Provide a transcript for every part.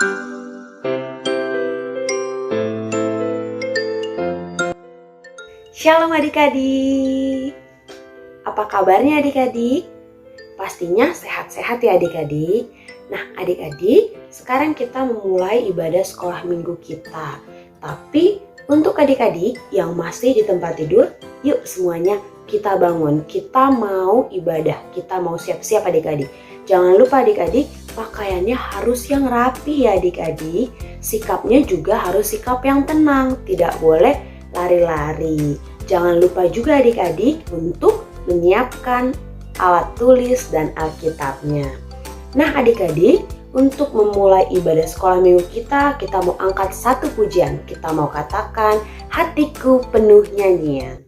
Shalom adik-adik. Apa kabarnya adik-adik? Pastinya sehat-sehat ya adik-adik. Nah adik-adik, sekarang kita memulai ibadah sekolah minggu kita. Tapi untuk adik-adik yang masih di tempat tidur, yuk semuanya kita bangun. Kita mau ibadah, kita mau siap-siap adik-adik. Jangan lupa adik-adik, pakaiannya harus yang rapi ya adik-adik. Sikapnya juga harus sikap yang tenang, tidak boleh lari-lari. Jangan lupa juga adik-adik untuk menyiapkan alat tulis dan Alkitabnya. Nah adik-adik, untuk memulai ibadah sekolah minggu kita mau angkat satu pujian. Kita mau katakan, hatiku penuh nyanyian.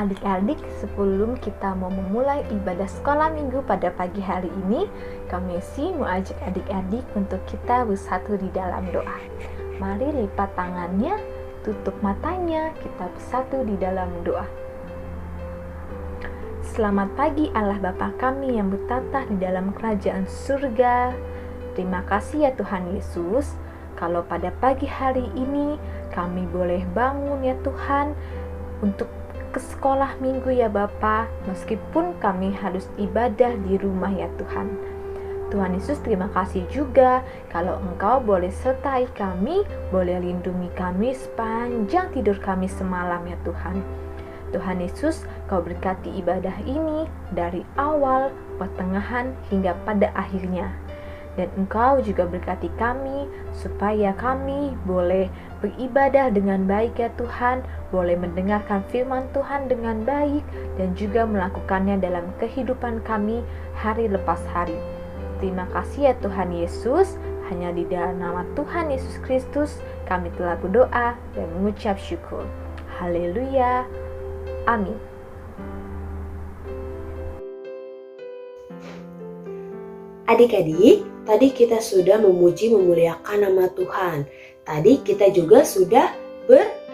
Adik-adik, sebelum kita mau memulai ibadah sekolah minggu pada pagi hari ini, Kak Messi mau ajak adik-adik untuk kita bersatu di dalam doa. Mari lipat tangannya, tutup matanya, kita bersatu di dalam doa. Selamat pagi Allah Bapa kami yang bertata di dalam kerajaan surga. Terima kasih ya Tuhan Yesus, kalau pada pagi hari ini kami boleh bangun ya Tuhan untuk ke sekolah minggu ya Bapa, meskipun kami harus ibadah di rumah ya Tuhan. Tuhan Yesus, terima kasih juga kalau Engkau boleh sertai kami, boleh lindungi kami sepanjang tidur kami semalam ya Tuhan. Tuhan Yesus, Kau berkati ibadah ini dari awal, pertengahan hingga pada akhirnya. Dan Engkau juga berkati kami supaya kami boleh beribadah dengan baik ya Tuhan, boleh mendengarkan firman Tuhan dengan baik dan juga melakukannya dalam kehidupan kami hari lepas hari. Terima kasih ya Tuhan Yesus, hanya di dalam nama Tuhan Yesus Kristus kami telah berdoa dan mengucap syukur. Haleluya. Amin. Adik-adik, tadi kita sudah memuji memuliakan nama Tuhan. Tadi kita juga sudah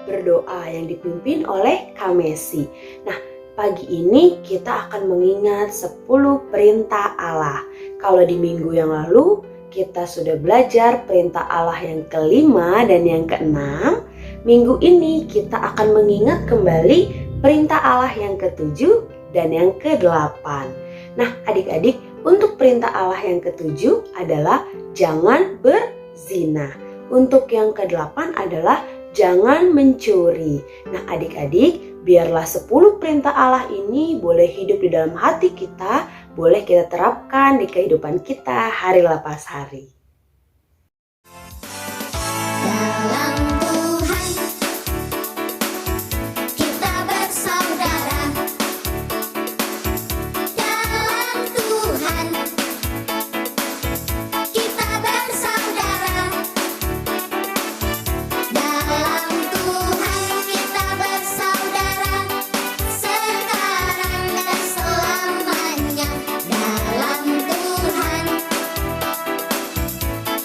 berdoa yang dipimpin oleh Kak Messi. Nah, pagi ini kita akan mengingat 10 perintah Allah. Kalau di minggu yang lalu kita sudah belajar perintah Allah yang kelima dan yang keenam. Minggu ini kita akan mengingat kembali perintah Allah yang ketujuh dan yang kedelapan. Nah, adik-adik, untuk perintah Allah yang ketujuh adalah jangan berzina. Untuk yang kedelapan adalah jangan mencuri. Nah, adik-adik, biarlah 10 perintah Allah ini boleh hidup di dalam hati kita, boleh kita terapkan di kehidupan kita hari lepas hari. Dalam Tuhan kita bersaudara. Dalam Tuhan kita bersaudara. Dalam Tuhan kita bersaudara. Sekarang dan selamanya. Dalam Tuhan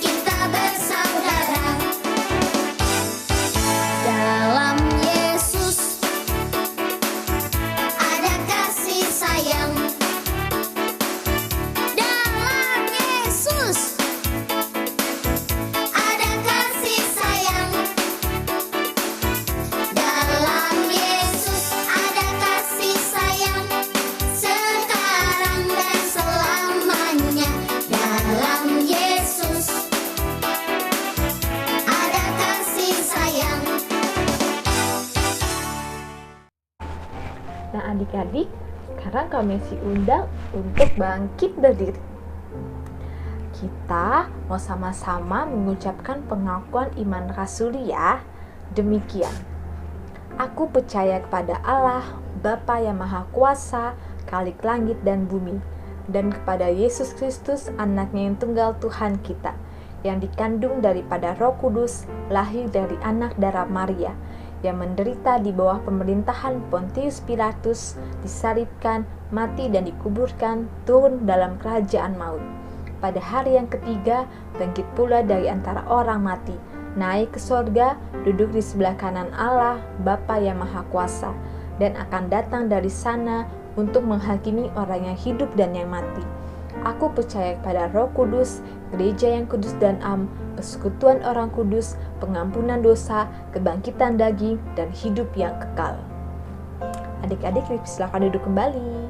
kita bersaudara. Dalam Yesus ada kasih sayang. Dalam Yesus ada kasih sayang. Dalam Yesus ada kasih sayang. Sekarang dan selamanya. Dalam Yesus ada kasih sayang. Nah adik-adik, sekarang kami undang untuk bangkit berdiri. Kita mau sama-sama mengucapkan pengakuan iman rasuli ya. Demikian. Aku percaya kepada Allah, Bapa yang Maha Kuasa, Khalik langit dan bumi, dan kepada Yesus Kristus, anaknya yang tunggal Tuhan kita, yang dikandung daripada Roh Kudus, lahir dari anak darah Maria, yang menderita di bawah pemerintahan Pontius Pilatus, disalibkan, mati dan dikuburkan, turun dalam kerajaan maut. Pada hari yang ketiga, bangkit pula dari antara orang mati, naik ke sorga, duduk di sebelah kanan Allah, Bapa yang Maha Kuasa, dan akan datang dari sana untuk menghakimi orang yang hidup dan yang mati. Aku percaya kepada Roh Kudus, gereja yang kudus dan am, persekutuan orang kudus, pengampunan dosa, kebangkitan daging, dan hidup yang kekal. Adik-adik, silakan duduk kembali.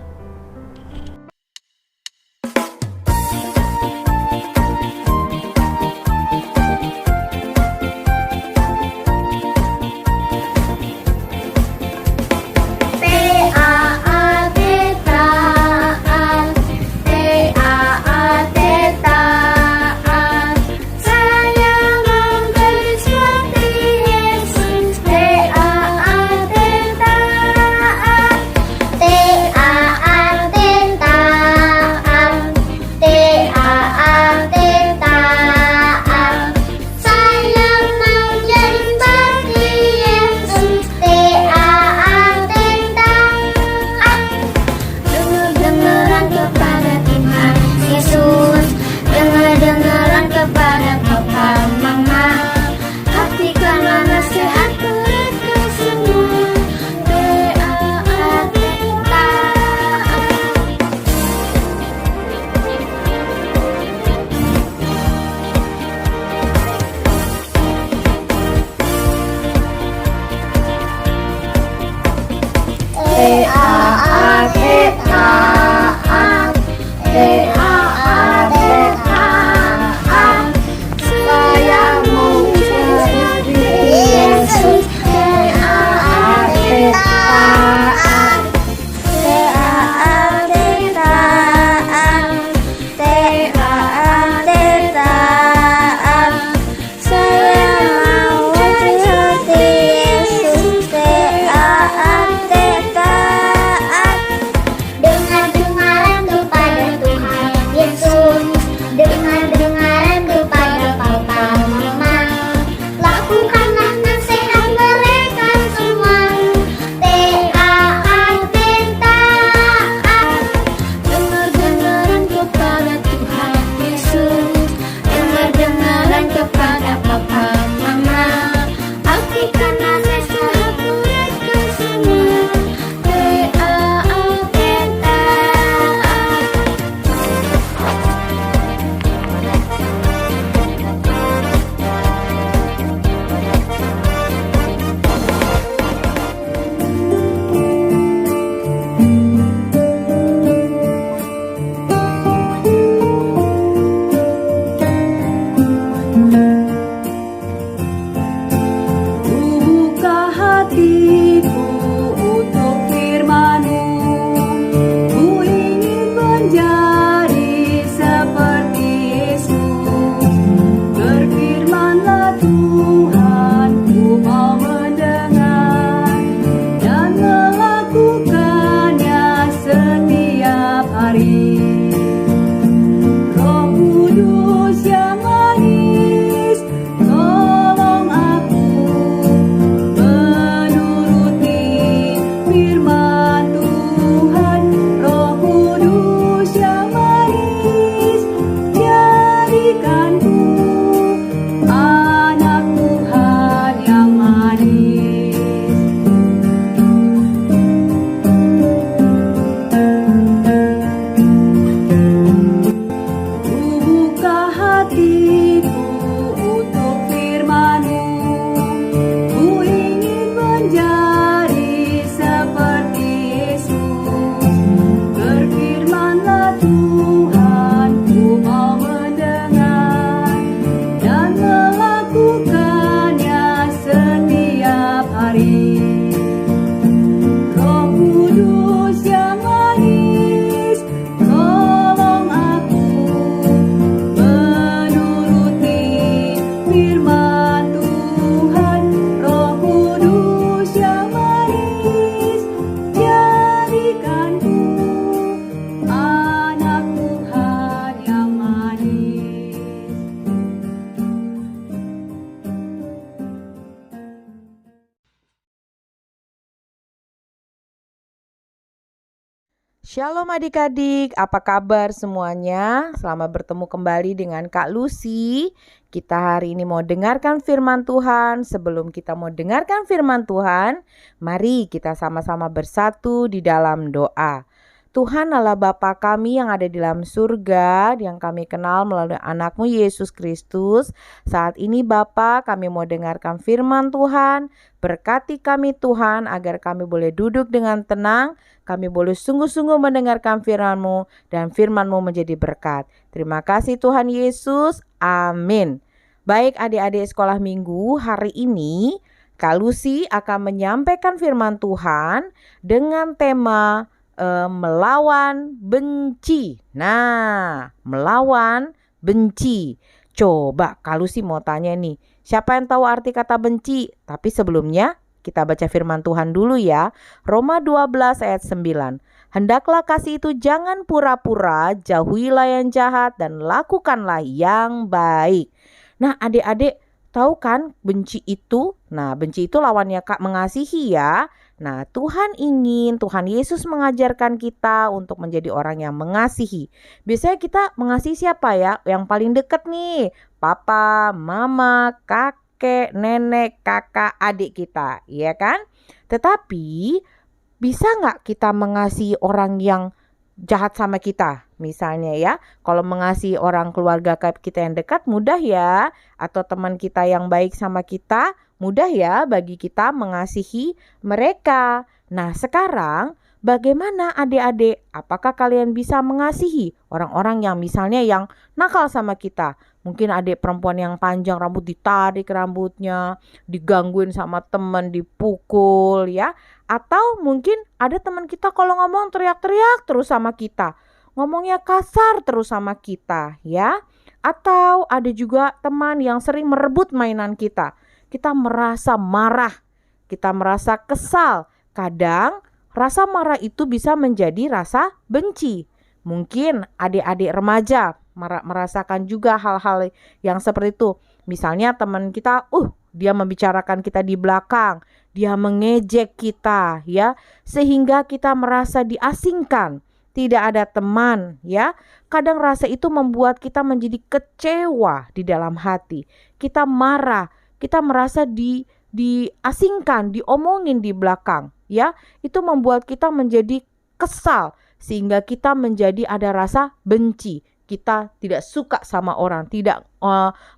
Shalom adik-adik, apa kabar semuanya? Selamat bertemu kembali dengan Kak Lucy. Kita hari ini mau dengarkan firman Tuhan. Sebelum kita mau dengarkan firman Tuhan, mari kita sama-sama bersatu di dalam doa. Tuhan Allah Bapa kami yang ada di dalam surga, yang kami kenal melalui anakmu Yesus Kristus. Saat ini Bapa, kami mau dengarkan firman Tuhan. Berkati kami Tuhan agar kami boleh duduk dengan tenang. Kami boleh sungguh-sungguh mendengarkan firman-Mu dan firman-Mu menjadi berkat. Terima kasih Tuhan Yesus. Amin. Baik adik-adik sekolah minggu, hari ini Kak Lucy akan menyampaikan firman Tuhan dengan tema melawan benci. Nah, melawan benci. Coba Kak Lucy mau tanya nih, siapa yang tahu arti kata benci? Tapi sebelumnya kita baca firman Tuhan dulu ya. Roma 12 ayat 9. Hendaklah kasih itu jangan pura-pura, jauhilah yang jahat dan lakukanlah yang baik. Nah, adik-adik tahu kan benci itu? Nah, benci itu lawannya Kak mengasihi ya. Nah, Tuhan Yesus mengajarkan kita untuk menjadi orang yang mengasihi. Biasanya kita mengasihi siapa ya? Yang paling dekat nih, papa, mama, kakek, nenek, kakak, adik kita, iya kan? Tetapi bisa nggak kita mengasihi orang yang jahat sama kita? Misalnya ya, kalau mengasihi orang keluarga kita yang dekat mudah ya, atau teman kita yang baik sama kita, mudah ya bagi kita mengasihi mereka. Nah, sekarang bagaimana adik-adik? Apakah kalian bisa mengasihi orang-orang yang misalnya yang nakal sama kita? Mungkin adik perempuan yang panjang rambut ditarik rambutnya, digangguin sama teman, dipukul ya. Atau mungkin ada teman kita kalau ngomong teriak-teriak terus sama kita. Ngomongnya kasar terus sama kita ya. Atau ada juga teman yang sering merebut mainan kita. Kita merasa marah, kita merasa kesal. Kadang rasa marah itu bisa menjadi rasa benci. Mungkin adik-adik remaja merasakan juga hal-hal yang seperti itu. Misalnya teman kita, dia membicarakan kita di belakang, dia mengejek kita ya, sehingga kita merasa diasingkan, tidak ada teman ya. Kadang rasa itu membuat kita menjadi kecewa di dalam hati. Kita marah, kita merasa diasingkan, diomongin di belakang ya. Itu membuat kita menjadi kesal sehingga kita menjadi ada rasa benci. Kita tidak suka sama orang, tidak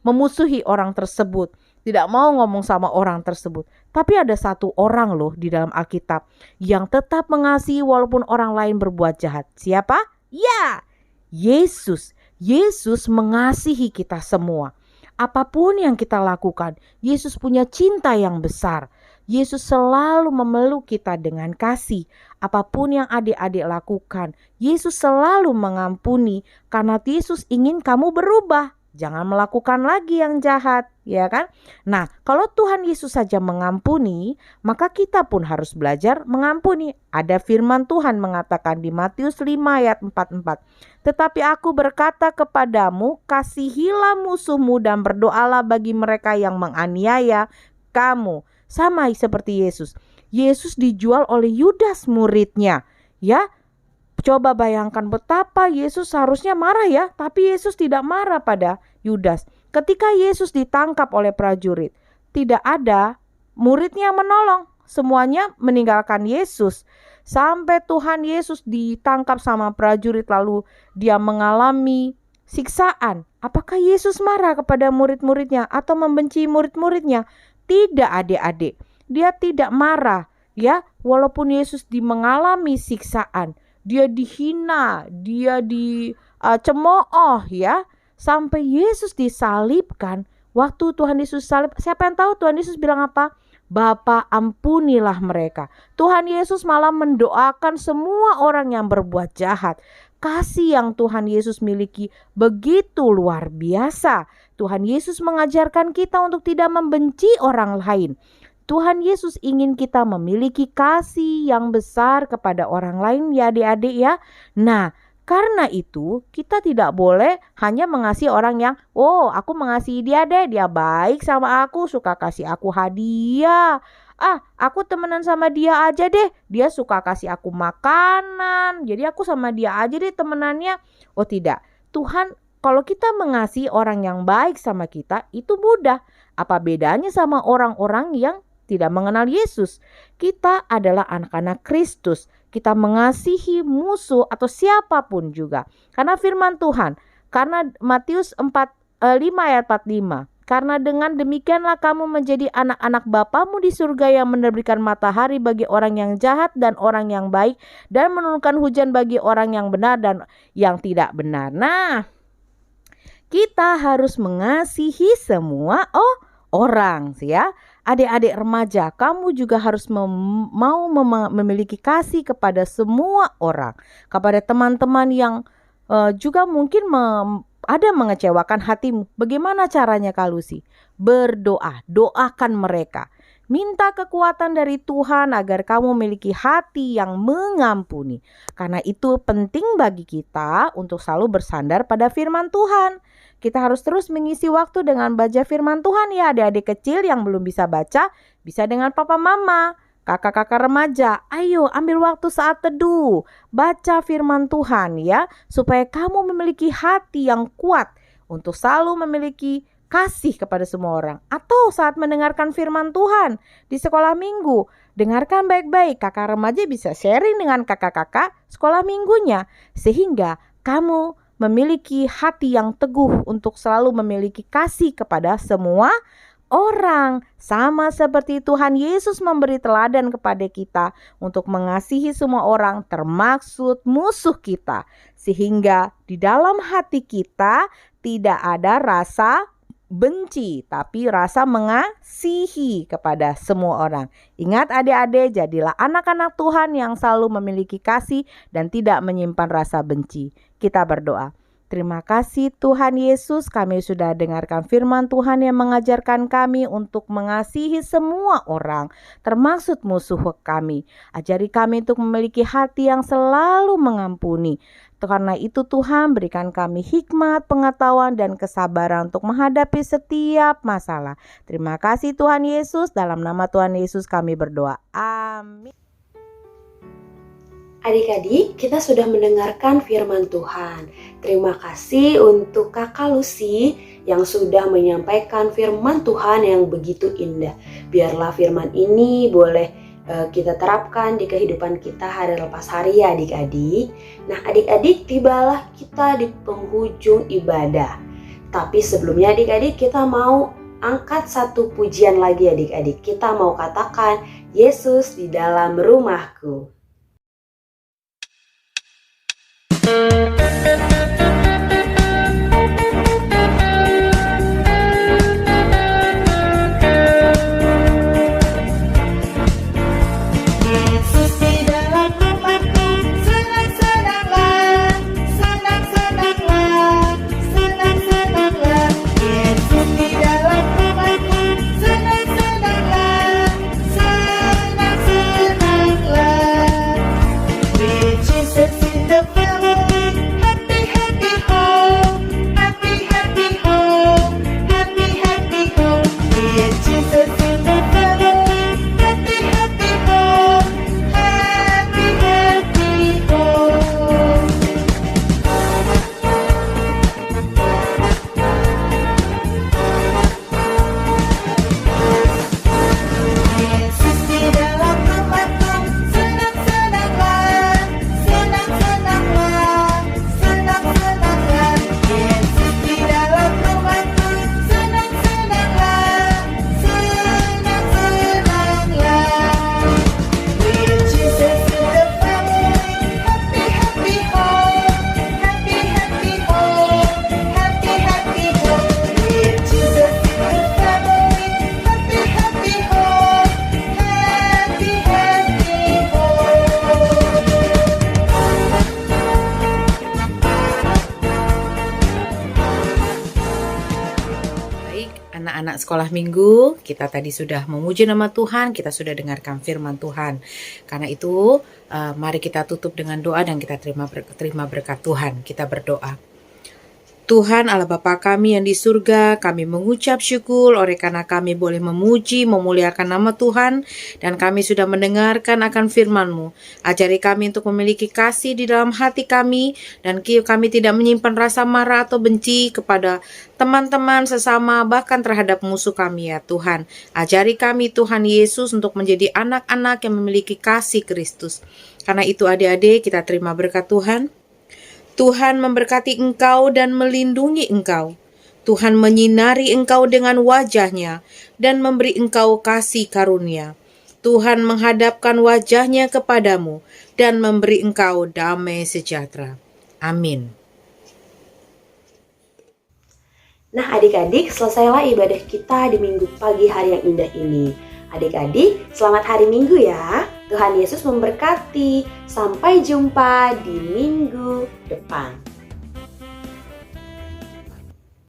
memusuhi orang tersebut, tidak mau ngomong sama orang tersebut. Tapi ada satu orang loh di dalam Alkitab yang tetap mengasihi walaupun orang lain berbuat jahat. Siapa? Ya, Yesus. Yesus mengasihi kita semua. Apapun yang kita lakukan, Yesus punya cinta yang besar. Yesus selalu memeluk kita dengan kasih. Apapun yang adik-adik lakukan, Yesus selalu mengampuni karena Yesus ingin kamu berubah. Jangan melakukan lagi yang jahat, ya kan? Nah, kalau Tuhan Yesus saja mengampuni, maka kita pun harus belajar mengampuni. Ada firman Tuhan mengatakan di Matius 5 ayat 44. Tetapi aku berkata kepadamu, kasihilah musuhmu dan berdoalah bagi mereka yang menganiaya kamu. Sama seperti Yesus. Yesus dijual oleh Yudas muridnya, ya. Coba bayangkan betapa Yesus seharusnya marah ya, tapi Yesus tidak marah pada Yudas. Ketika Yesus ditangkap oleh prajurit, tidak ada muridnya menolong, semuanya meninggalkan Yesus. Sampai Tuhan Yesus ditangkap sama prajurit lalu dia mengalami siksaan. Apakah Yesus marah kepada murid-muridnya atau membenci murid-muridnya? Tidak adik-adik, dia tidak marah ya, walaupun Yesus mengalami siksaan. Dia dihina, dia dicemooh ya, sampai Yesus disalibkan. Waktu Tuhan Yesus salib, siapa yang tahu Tuhan Yesus bilang apa? Bapa, ampunilah mereka. Tuhan Yesus malah mendoakan semua orang yang berbuat jahat. Kasih yang Tuhan Yesus miliki begitu luar biasa. Tuhan Yesus mengajarkan kita untuk tidak membenci orang lain. Tuhan Yesus ingin kita memiliki kasih yang besar kepada orang lain ya adik-adik ya. Nah, karena itu kita tidak boleh hanya mengasihi orang yang aku mengasihi dia deh, dia baik sama aku, suka kasih aku hadiah, Aku temenan sama dia aja deh, dia suka kasih aku makanan, jadi aku sama dia aja deh temenannya. Oh tidak, Tuhan kalau kita mengasihi orang yang baik sama kita itu mudah. Apa bedanya sama orang-orang yang tidak mengenal Yesus? Kita adalah anak-anak Kristus. Kita mengasihi musuh atau siapapun juga. Karena firman Tuhan, karena Matius 5 ayat 45. Karena dengan demikianlah kamu menjadi anak-anak Bapamu di surga yang menerbitkan matahari bagi orang yang jahat dan orang yang baik, dan menurunkan hujan bagi orang yang benar dan yang tidak benar. Nah, kita harus mengasihi semua orang ya. Adik-adik remaja, kamu juga harus memiliki kasih kepada semua orang, kepada teman-teman yang juga mungkin ada mengecewakan hatimu. Bagaimana caranya Kak Lucy? Berdoa, doakan mereka. Minta kekuatan dari Tuhan agar kamu memiliki hati yang mengampuni. Karena itu penting bagi kita untuk selalu bersandar pada firman Tuhan. Kita harus terus mengisi waktu dengan baca firman Tuhan ya. Adik-adik kecil yang belum bisa baca, bisa dengan papa mama. Kakak-kakak remaja, ayo ambil waktu saat teduh. Baca firman Tuhan ya. Supaya kamu memiliki hati yang kuat untuk selalu memiliki kasih kepada semua orang. Atau saat mendengarkan firman Tuhan di sekolah minggu, dengarkan baik-baik. Kakak remaja bisa sharing dengan kakak-kakak sekolah minggunya. Sehingga kamu memiliki hati yang teguh untuk selalu memiliki kasih kepada semua orang. Sama seperti Tuhan Yesus memberi teladan kepada kita untuk mengasihi semua orang termasuk musuh kita. Sehingga di dalam hati kita tidak ada rasa benci, tapi rasa mengasihi kepada semua orang. Ingat adik-adik, jadilah anak-anak Tuhan yang selalu memiliki kasih dan tidak menyimpan rasa benci. Kita berdoa. Terima kasih Tuhan Yesus, kami sudah dengarkan firman Tuhan yang mengajarkan kami untuk mengasihi semua orang, termasuk musuh kami. Ajari kami untuk memiliki hati yang selalu mengampuni. Karena itu Tuhan berikan kami hikmat, pengetahuan, dan kesabaran untuk menghadapi setiap masalah. Terima kasih Tuhan Yesus, dalam nama Tuhan Yesus kami berdoa. Amin. Adik-adik, kita sudah mendengarkan firman Tuhan. Terima kasih untuk Kakak Lucy yang sudah menyampaikan firman Tuhan yang begitu indah. Biarlah firman ini boleh kita terapkan di kehidupan kita hari lepas hari ya adik-adik. Nah adik-adik, tibalah kita di penghujung ibadah. Tapi sebelumnya adik-adik, kita mau angkat satu pujian lagi adik-adik. Kita mau katakan, Yesus di dalam rumahku. Anak-anak sekolah minggu, kita tadi sudah memuji nama Tuhan, kita sudah dengarkan firman Tuhan. Karena itu, mari kita tutup dengan doa dan kita terima berkat Tuhan. Kita berdoa. Tuhan Allah Bapa kami yang di surga, kami mengucap syukur oleh karena kami boleh memuji, memuliakan nama Tuhan, dan kami sudah mendengarkan akan firman-Mu. Ajari kami untuk memiliki kasih di dalam hati kami, dan kami tidak menyimpan rasa marah atau benci kepada teman-teman sesama, bahkan terhadap musuh kami ya Tuhan. Ajari kami Tuhan Yesus untuk menjadi anak-anak yang memiliki kasih Kristus. Karena itu adik-adik, kita terima berkat Tuhan. Tuhan memberkati engkau dan melindungi engkau. Tuhan menyinari engkau dengan wajah-Nya dan memberi engkau kasih karunia. Tuhan menghadapkan wajah-Nya kepadamu dan memberi engkau damai sejahtera. Amin. Nah adik-adik, selesailah ibadah kita di minggu pagi hari yang indah ini. Adik-adik, selamat hari Minggu ya. Tuhan Yesus memberkati. Sampai jumpa di minggu depan.